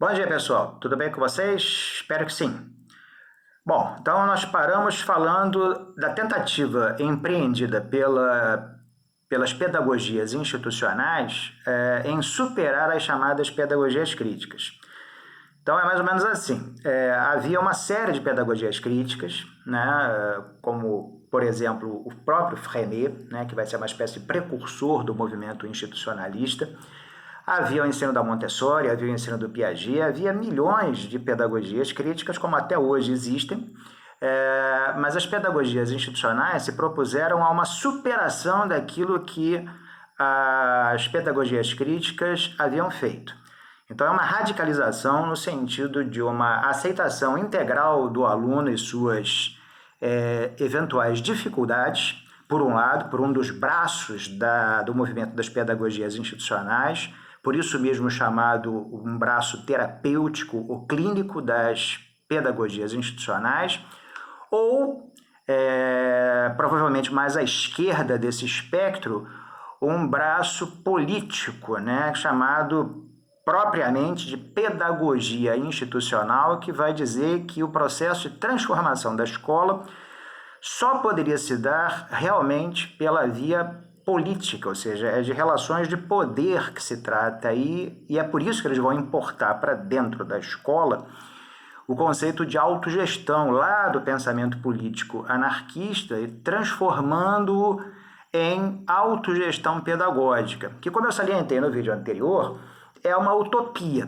Bom dia, pessoal. Tudo bem com vocês? Espero que sim. Bom, então nós paramos falando da tentativa empreendida pelas pedagogias institucionais em superar as chamadas pedagogias críticas. Então é mais ou menos assim. Havia uma série de pedagogias críticas, né, como, por exemplo, o próprio Freinet, né, que vai ser uma espécie de precursor do movimento institucionalista. Havia o ensino da Montessori, havia o ensino do Piaget, havia milhões de pedagogias críticas, como até hoje existem, mas as pedagogias institucionais se propuseram a uma superação daquilo que as pedagogias críticas haviam feito. Então, é uma radicalização no sentido de uma aceitação integral do aluno e suas eventuais dificuldades, por um lado, por um dos braços do movimento das pedagogias institucionais, por isso mesmo chamado um braço terapêutico ou clínico das pedagogias institucionais, ou, provavelmente mais à esquerda desse espectro, um braço político, né, chamado propriamente de pedagogia institucional, que vai dizer que o processo de transformação da escola só poderia se dar realmente pela via política, ou seja, é de relações de poder que se trata aí, e é por isso que eles vão importar para dentro da escola o conceito de autogestão lá do pensamento político anarquista e transformando-o em autogestão pedagógica, que, como eu salientei no vídeo anterior, é uma utopia,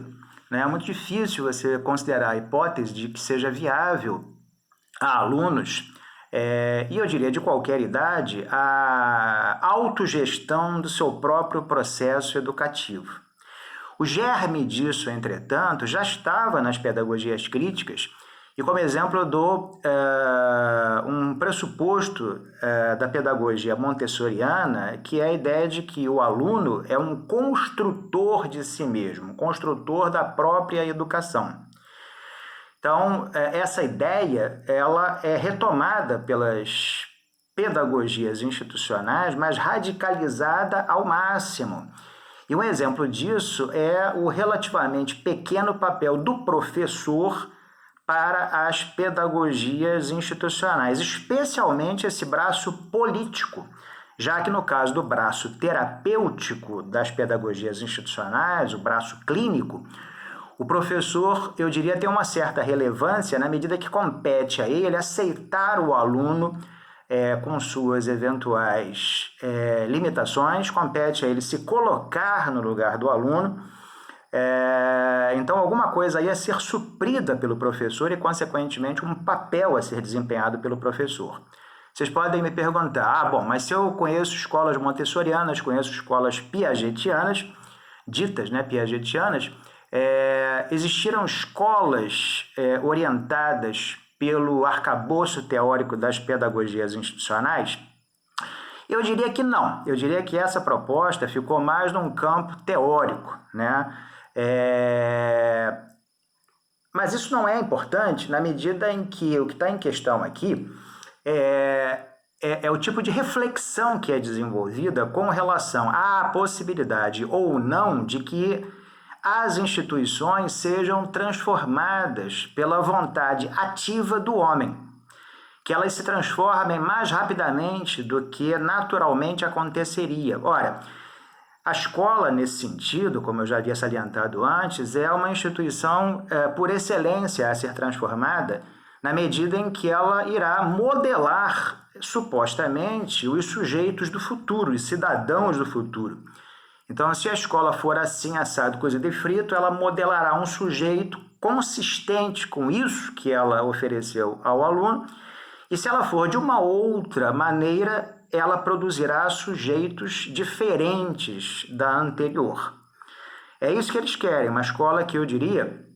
né? É muito difícil você considerar a hipótese de que seja viável a alunos, e eu diria de qualquer idade, a autogestão do seu próprio processo educativo. O germe disso, entretanto, já estava nas pedagogias críticas, e como exemplo dou um pressuposto da pedagogia montessoriana, que é a ideia de que o aluno é um construtor de si mesmo, construtor da própria educação. Então, essa ideia ela é retomada pelas pedagogias institucionais, mas radicalizada ao máximo. E um exemplo disso é o relativamente pequeno papel do professor para as pedagogias institucionais, especialmente esse braço político, já que no caso do braço terapêutico das pedagogias institucionais, o braço clínico, o professor, eu diria, tem uma certa relevância na medida que compete a ele aceitar o aluno com suas eventuais limitações, compete a ele se colocar no lugar do aluno. Então, alguma coisa aí a ser suprida pelo professor e, consequentemente, um papel a ser desempenhado pelo professor. Vocês podem me perguntar, bom, mas se eu conheço escolas montessorianas, conheço escolas piagetianas, ditas, né, piagetianas, existiram escolas orientadas pelo arcabouço teórico das pedagogias institucionais? Eu diria que não. Eu diria que essa proposta ficou mais num campo teórico, né? Mas isso não é importante na medida em que o que está em questão aqui é o tipo de reflexão que é desenvolvida com relação à possibilidade ou não de que as instituições sejam transformadas pela vontade ativa do homem, que elas se transformem mais rapidamente do que naturalmente aconteceria. Ora, a escola, nesse sentido, como eu já havia salientado antes, é uma instituição por excelência a ser transformada na medida em que ela irá modelar, supostamente, os sujeitos do futuro, os cidadãos do futuro. Então, se a escola for assim, assado, cozido e frito, ela modelará um sujeito consistente com isso que ela ofereceu ao aluno, e se ela for de uma outra maneira, ela produzirá sujeitos diferentes da anterior. É isso que eles querem, uma escola que eu diria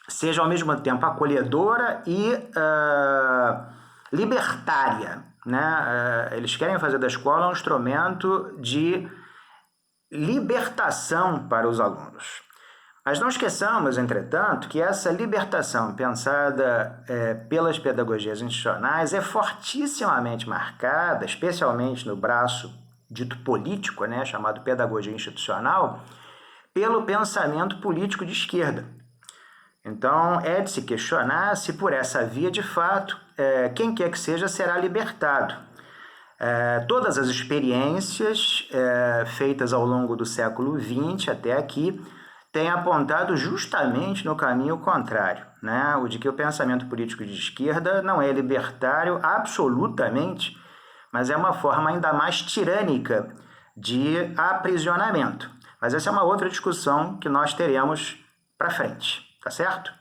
seja ao mesmo tempo acolhedora e libertária, né? Eles querem fazer da escola um instrumento de libertação para os alunos. Mas não esqueçamos, entretanto, que essa libertação pensada pelas pedagogias institucionais é fortissimamente marcada, especialmente no braço dito político, né, chamado pedagogia institucional, pelo pensamento político de esquerda. Então, é de se questionar se por essa via, de fato, quem quer que seja será libertado. Todas as experiências feitas ao longo do século XX até aqui têm apontado justamente no caminho contrário, né? O de que o pensamento político de esquerda não é libertário absolutamente, mas é uma forma ainda mais tirânica de aprisionamento. Mas essa é uma outra discussão que nós teremos para frente, tá certo?